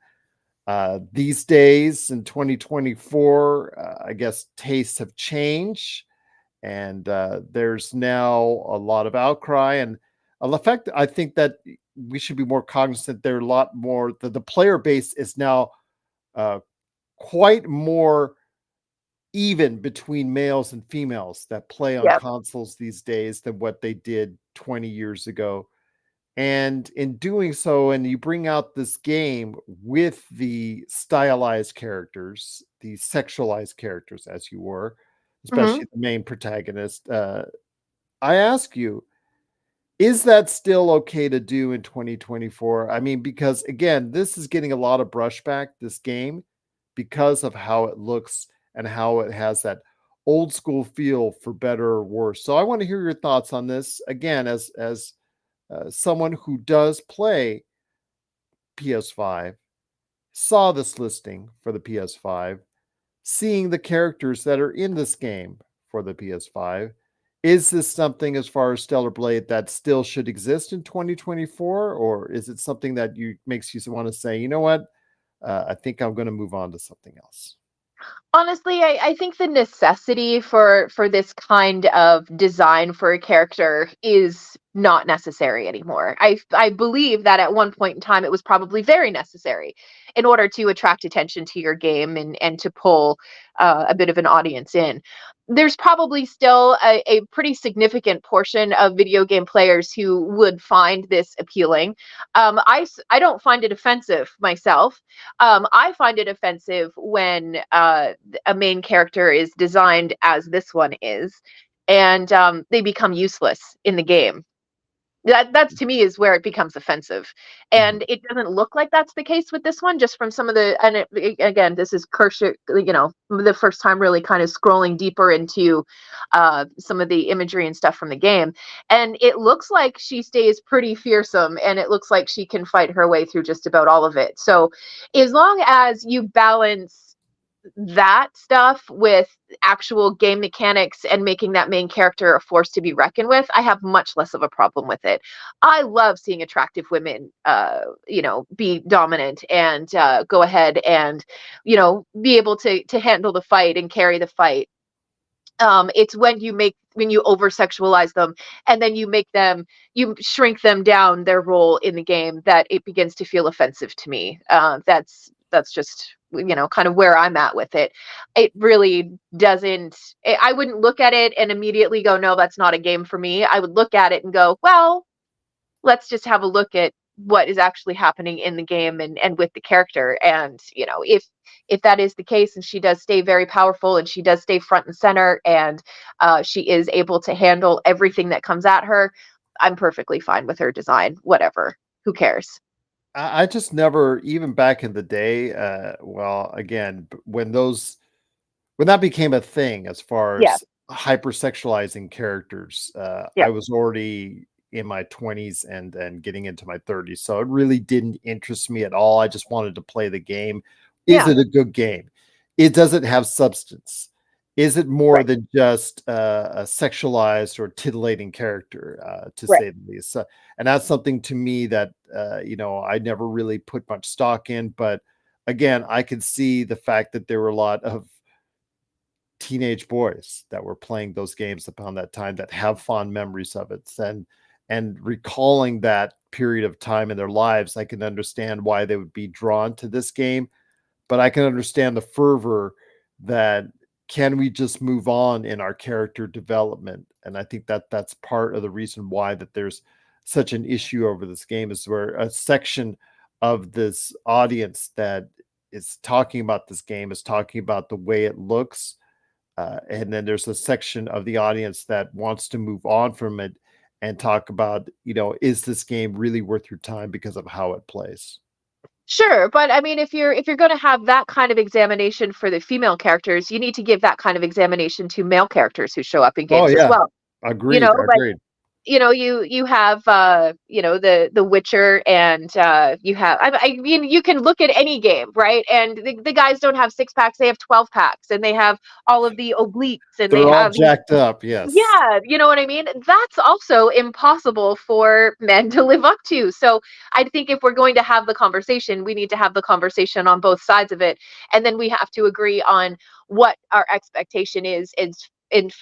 These days in 2024, I guess tastes have changed, and there's now a lot of outcry and the fact I think that we should be more cognizant. There are a lot more. The player base is now uh, quite more even between males and females that play on Yep. consoles these days than what they did 20 years ago. And in doing so, and you bring out this game with the stylized characters, the sexualized characters, as you were, Hmm. especially the main protagonist. I ask you, is that still okay to do in 2024? I mean, because again, this is getting a lot of brushback, this game, because of how it looks and how it has that old school feel, for better or worse. So I want to hear your thoughts on this again, as someone who does play PS5, saw this listing for the PS5, seeing the characters that are in this game for the PS5. Is this something, as far as Stellar Blade, that still should exist in 2024, or is it something that makes you want to say, you know what, I think I'm going to move on to something else? Honestly, I think the necessity for this kind of design for a character is not necessary anymore. I believe that at one point in time it was probably very necessary in order to attract attention to your game and to pull a bit of an audience in. There's probably still a pretty significant portion of video game players who would find this appealing. I don't find it offensive myself. I find it offensive when a main character is designed as this one is, and they become useless in the game. That's to me is where it becomes offensive, Mhm. and it doesn't look like that's the case with this one. Just from some of the, and again, this is Kershaw, the first time really kind of scrolling deeper into some of the imagery and stuff from the game, and it looks like she stays pretty fearsome, and it looks like she can fight her way through just about all of it. So, as long as you balance that stuff with actual game mechanics and making that main character a force to be reckoned with, I have much less of a problem with it. I love seeing attractive women, be dominant and go ahead and, be able to handle the fight and carry the fight. It's when you over sexualize them and then you shrink them down their role in the game that it begins to feel offensive to me. That's that's just, kind of where I'm at with it. It really doesn't. I wouldn't look at it and immediately go, no, that's not a game for me. I would look at it and go, well, let's just have a look at what is actually happening in the game and with the character. And if that is the case, and she does stay very powerful, and she does stay front and center, and she is able to handle everything that comes at her, I'm perfectly fine with her design. Whatever, who cares? I just never, even back in the day, well, again, when that became a thing as far Yeah, as hypersexualizing characters, yeah, I was already in my 20s and getting into my 30s. So it really didn't interest me at all. I just wanted to play the game. Is yeah, it a good game? It doesn't have substance. Is it more right, than just a sexualized or titillating character, to right. say the least? So, and that's something to me that, I never really put much stock in. But again, I could see the fact that there were a lot of teenage boys that were playing those games upon that time that have fond memories of it, and recalling that period of time in their lives. I can understand why they would be drawn to this game, but I can understand the fervor that, can we just move on in our character development? And I think that that's part of the reason why that there's such an issue over this game, is where a section of this audience that is talking about this game is talking about the way it looks, and then there's a section of the audience that wants to move on from it and talk about, is this game really worth your time because of how it plays? Sure, but I mean, if you're going to have that kind of examination for the female characters, you need to give that kind of examination to male characters who show up in Oh games as yeah, well. agreed, Like, agreed. you have the Witcher, and you have, I mean, you can look at any game, right? And the guys don't have six packs, they have 12 packs, and they have all of the obliques, and they They're all have jacked up, yes. yeah, you know what I mean? That's also impossible for men to live up to. So I think if we're going to have the conversation, we need to have the conversation on both sides of it. And then we have to agree on what our expectation is in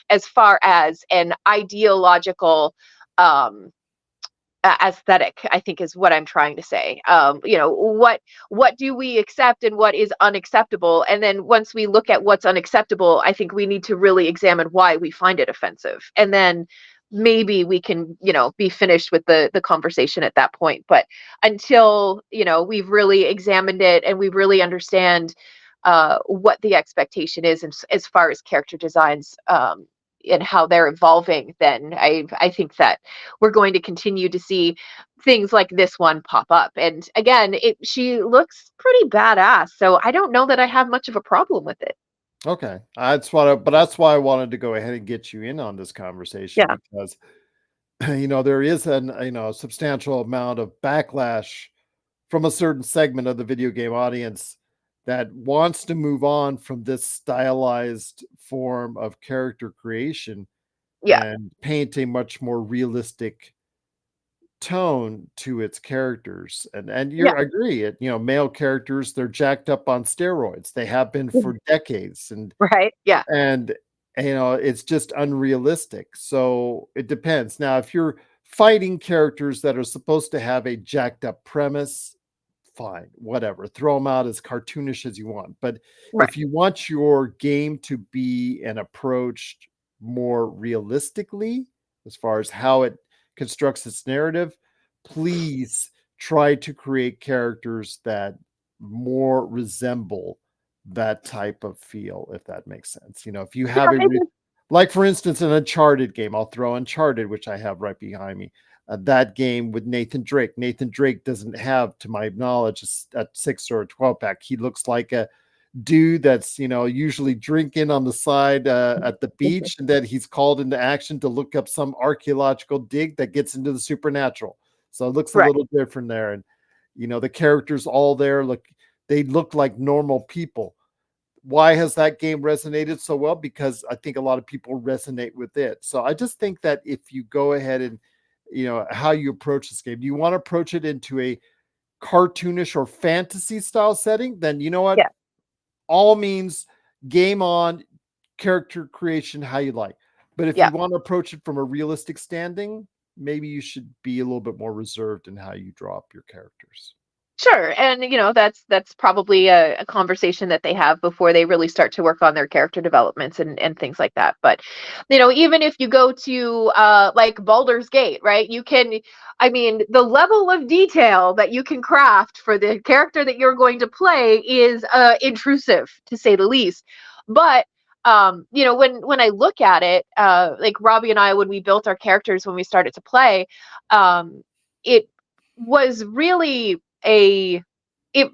as far as an ideological um aesthetic, I think, is what I'm trying to say. What do we accept and what is unacceptable? And then once we look at what's unacceptable, I think we need to really examine why we find it offensive. And then maybe we can, be finished with the conversation at that point. But until, we've really examined it and we really understand what the expectation is as far as character designs, and how they're evolving, then I think that we're going to continue to see things like this one pop up. And again, she looks pretty badass, so I don't know that I have much of a problem with it. Okay. That's why I wanted to go ahead and get you in on this conversation, Yeah, because there is a substantial amount of backlash from a certain segment of the video game audience that wants to move on from this stylized form of character creation yeah, and paint a much more realistic tone to its characters. And yeah, I agree, male characters, they're jacked up on steroids. They have been for decades, right, yeah, and it's just unrealistic. So it depends. Now, if you're fighting characters that are supposed to have a jacked up premise, fine, whatever, throw them out as cartoonish as you want. But right, if you want your game to be and approached more realistically as far as how it constructs its narrative, please try to create characters that more resemble that type of feel, if that makes sense. If you yeah, have like, for instance, an Uncharted game, I'll throw Uncharted, which I have right behind me. That game with Nathan Drake. Nathan Drake doesn't have, to my knowledge, a 6 or a 12 pack. He looks like a dude that's, usually drinking on the side at the beach, and that he's called into action to look up some archaeological dig that gets into the supernatural. So it looks a right, little different there. And, the characters all there they look like normal people. Why has that game resonated so well? Because I think a lot of people resonate with it. So I just think that if you go ahead and, how you approach this game, do you want to approach it into a cartoonish or fantasy style setting? Then you know what? yeah, All means game on, character creation, how you like. But if yeah. you want to approach it from a realistic standing, maybe you should be a little bit more reserved in how you draw up your characters. Sure. And that's probably a conversation that they have before they really start to work on their character developments and things like that. But even if you go to like Baldur's Gate, right? The level of detail that you can craft for the character that you're going to play is intrusive, to say the least. But when I look at it, like Robbie and I, when we built our characters when we started to play, it was really a it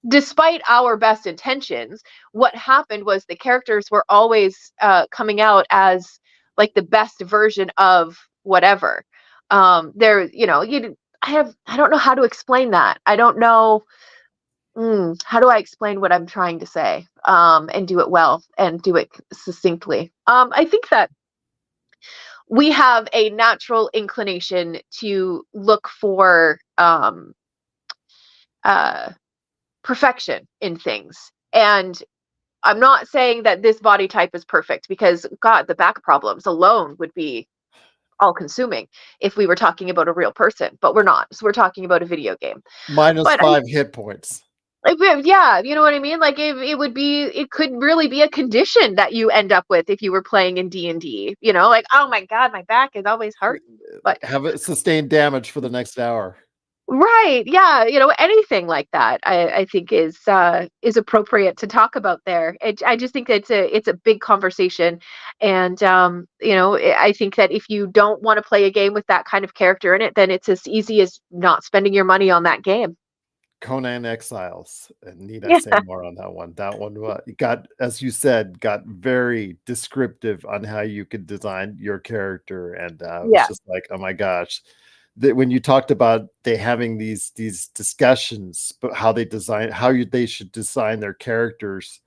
despite our best intentions, what happened was the characters were always coming out as like the best version of whatever. There, I don't know how to explain that. I don't know. How do I explain what I'm trying to say, and do it well and do it succinctly? I think that we have a natural inclination to look for uh, perfection in things. And I'm not saying that this body type is perfect, because God, the back problems alone would be all consuming if we were talking about a real person, but we're not. So we're talking about a video game. Minus But 5 hit points. yeah, you know what I mean? Like it could really be a condition that you end up with if you were playing in D&D, like, oh my God, my back is always hurting. But Have it sustained damage for the next hour. right, yeah, anything like that, I think is appropriate to talk about there. I just think it's a big conversation, and I think that if you don't want to play a game with that kind of character in it, then it's as easy as not spending your money on that game. Conan Exiles. And need I Yeah, say more on that one? That one got, as you said, got very descriptive on how you could design your character, and it was yeah, just like, oh my gosh. That when you talked about they having these discussions, but how they should design their characters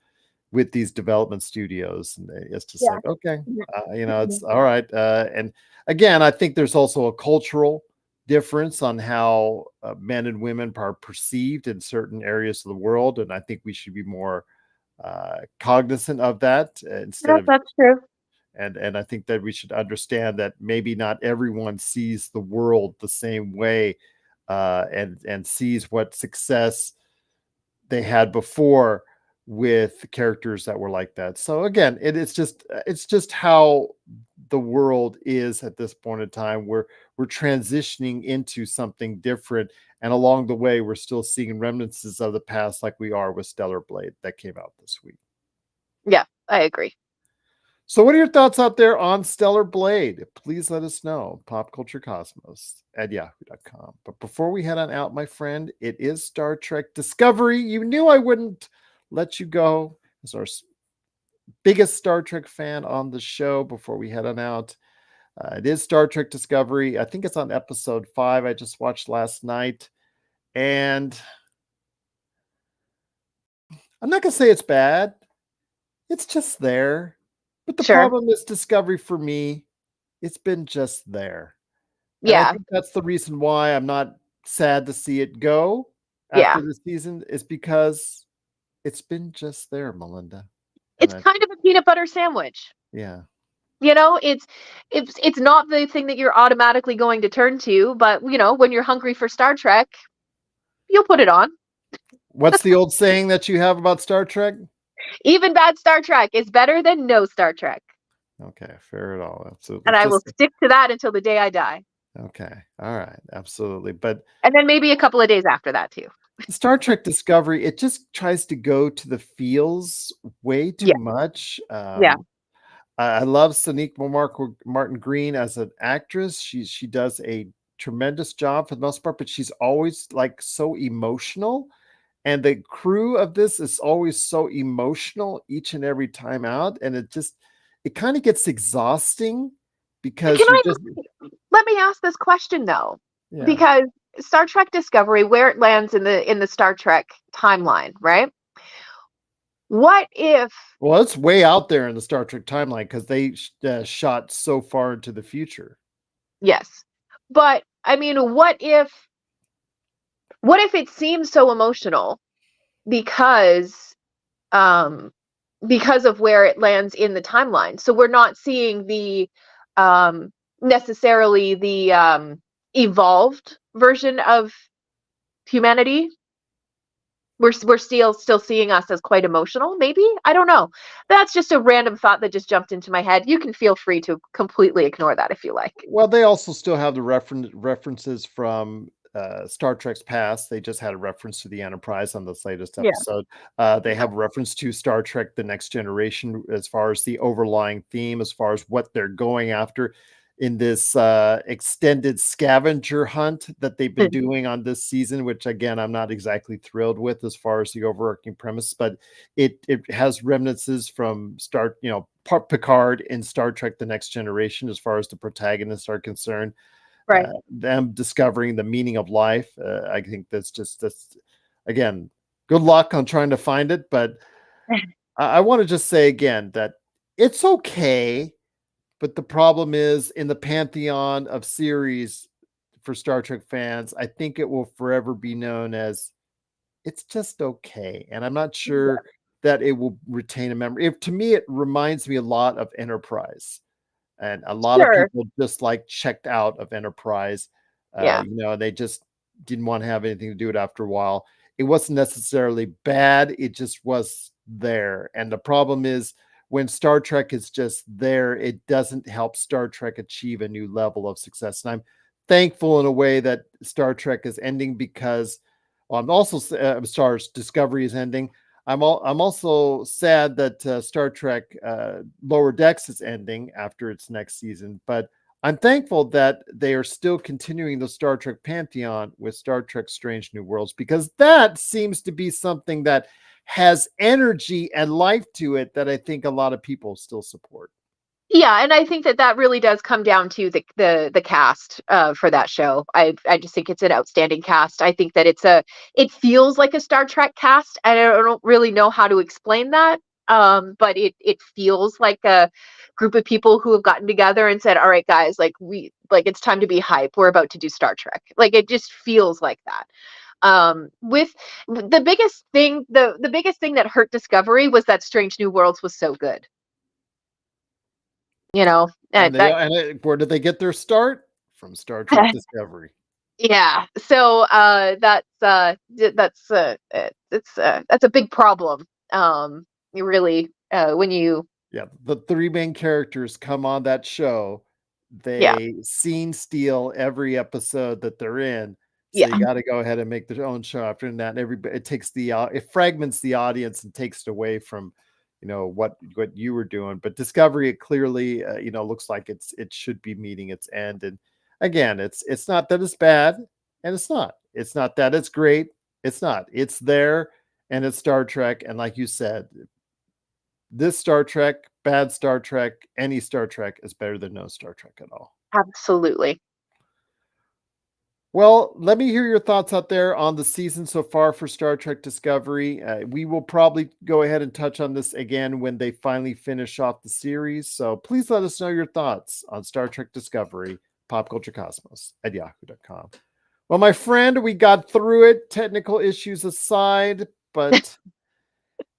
with these development studios, and it's just yeah. like, okay, Mhm. it's all right. And again, I think there's also a cultural difference on how men and women are perceived in certain areas of the world, and I think we should be more cognizant of that, instead Yeah, of, that's true. and I think that we should understand that maybe not everyone sees the world the same way, and sees what success they had before with characters that were like that. So again, it's just how the world is at this point in time. We're transitioning into something different, and along the way, we're still seeing remnants of the past, like we are with Stellar Blade that came out this week. Yeah, I agree. So, what are your thoughts out there on Stellar Blade? Please let us know. Popculturecosmos@yahoo.com. But before we head on out, my friend, it is Star Trek Discovery. You knew I wouldn't let you go as our biggest Star Trek fan on the show. Before we head on out, it is Star Trek Discovery. I think it's on episode 5. I just watched last night. And I'm not going to say it's bad, it's just there. But the Sure. problem is Discovery for me, it's been just there. And I Yeah, think that's the reason why I'm not sad to see it go after yeah. the season, is because it's been just there, Melinda. And It's I, kind of a peanut butter sandwich. yeah. It's not the thing that you're automatically going to turn to, but when you're hungry for Star Trek, you'll put it on. What's the old saying that you have about Star Trek? Even bad Star Trek is better than no Star Trek. Okay, fair at all. Absolutely. And I will Just stick to that until the day I die. okay. All right. Absolutely. But And then maybe a couple of days after that too. Star Trek Discovery, it just tries to go to the feels way too Yeah, much. yeah. I love Sonique Martin Green as an actress. She does a tremendous job for the most part, but she's always like so emotional. And the crew of this is always so emotional each and every time out. And it kind of gets exhausting Can because you're I just, let me ask this question though? yeah. Because Star Trek Discovery, where it lands in the Star Trek timeline, right? What if Well, it's way out there in the Star Trek timeline because they shot so far into the future. yes. But I mean, what if it seems so emotional because um because of where it lands in the timeline? So we're not seeing the necessarily the evolved version of humanity. We're still seeing us as quite emotional, maybe? I don't know. That's just a random thought that just jumped into my head. You can feel free to completely ignore that if you like. Well, they also still have the references from Star Trek's past. They just had a reference to the Enterprise on this latest Yeah. episode. They have reference to Star Trek: The Next Generation as far as the overlying theme, as far as what they're going after in this extended scavenger hunt that they've been doing on this season, which again I'm not exactly thrilled with as far as the overarching premise, but it has remnants from Picard in Star Trek: The Next Generation as far as the protagonists are concerned. Right. Them discovering the meaning of life. I think that's again, good luck on trying to find it, but I want to just say again that it's okay. But the problem is in the pantheon of series for Star Trek fans, I think it will forever be known as it's just okay. And I'm not Yeah. sure that it will retain a memory. To me, it reminds me a lot of Enterprise. And a lot of Sure. people just like checked out of Enterprise. Yeah. They just didn't want to have anything to do with it after a while. It wasn't necessarily bad, it just was there. And the problem is when Star Trek is just there, it doesn't help Star Trek achieve a new level of success. And I'm thankful in a way that Star Trek is ending because I'm also Discovery is ending. I'm also sad that Star Trek Lower Decks is ending after its next season, but I'm thankful that they are still continuing the Star Trek pantheon with Star Trek Strange New Worlds, because that seems to be something that has energy and life to it that I think a lot of people still support. Yeah, and I think that really does come down to the cast for that show. I just think it's an outstanding cast. I think that it feels like a Star Trek cast. I don't really know how to explain that. But it feels like a group of people who have gotten together and said, "All right, guys, it's time to be hype. We're about to do Star Trek." Like it just feels like that. With the biggest thing that hurt Discovery was that Strange New Worlds was so good. You know, And that where did they get their start? From Star Trek Discovery. yeah. So that's a big problem. You really when you Yeah, the three main characters come on that show. yeah They scene steal every episode that they're in. So you yeah got to go ahead and make their own show after that. And everybody, it takes it fragments the audience and takes it away from, what you were doing. But Discovery, it clearly, looks like it should be meeting its end. And again, it's not that it's bad, and it's not. It's not that it's great. It's not. It's there, and it's Star Trek. And like you said, this Star Trek, bad Star Trek, any Star Trek is better than no Star Trek at all. absolutely. Well, let me hear your thoughts out there on the season so far for Star Trek Discovery. We will probably go ahead and touch on this again when they finally finish off the series. So please let us know your thoughts on Star Trek Discovery, popculturecosmos@yahoo.com. Well, my friend, we got through it, technical issues aside, but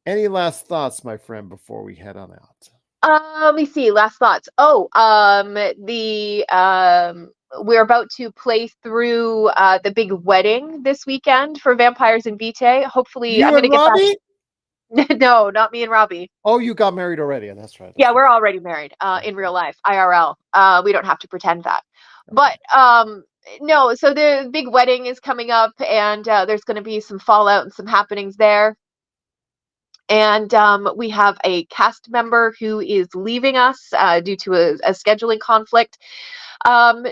any last thoughts, my friend, before we head on out? Let me see. Last thoughts. Oh, the we're about to play through the big wedding this weekend for Vampires and Vitae. Hopefully, I'm You gonna and get Robbie? that. No, not me and Robbie. Oh, you got married already. That's right. Yeah, That's we're already married in real life, IRL. We don't have to pretend that. But no, so the big wedding is coming up, and there's going to be some fallout and some happenings there. And we have a cast member who is leaving us due to a scheduling conflict.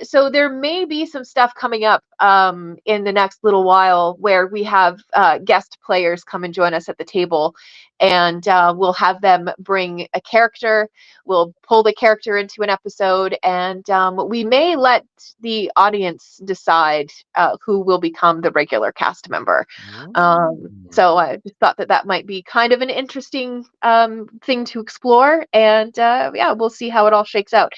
So there may be some stuff coming up in the next little while where we have guest players come and join us at the table, and we'll have them bring a character. We'll pull the character into an episode, and we may let the audience decide who will become the regular cast member. So I just thought that might be kind of an interesting thing to explore, and yeah, we'll see how it all shakes out.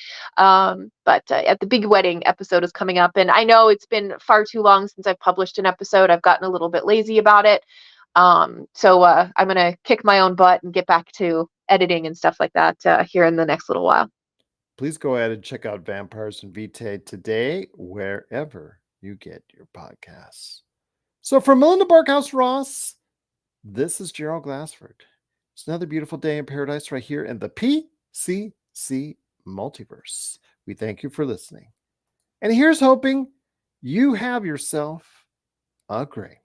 But at the big wedding episode is coming up, and I know it's been far too long since I've published an episode. I've gotten a little bit lazy about it. So I'm gonna kick my own butt and get back to editing and stuff like that here in the next little while. Please go ahead and check out Vampires and Vitae today, wherever you get your podcasts. So for Melinda Barkhouse Ross, This is Gerald Glassford. It's another beautiful day in paradise right here in the PCC Multiverse. We thank you for listening. And here's hoping you have yourself a great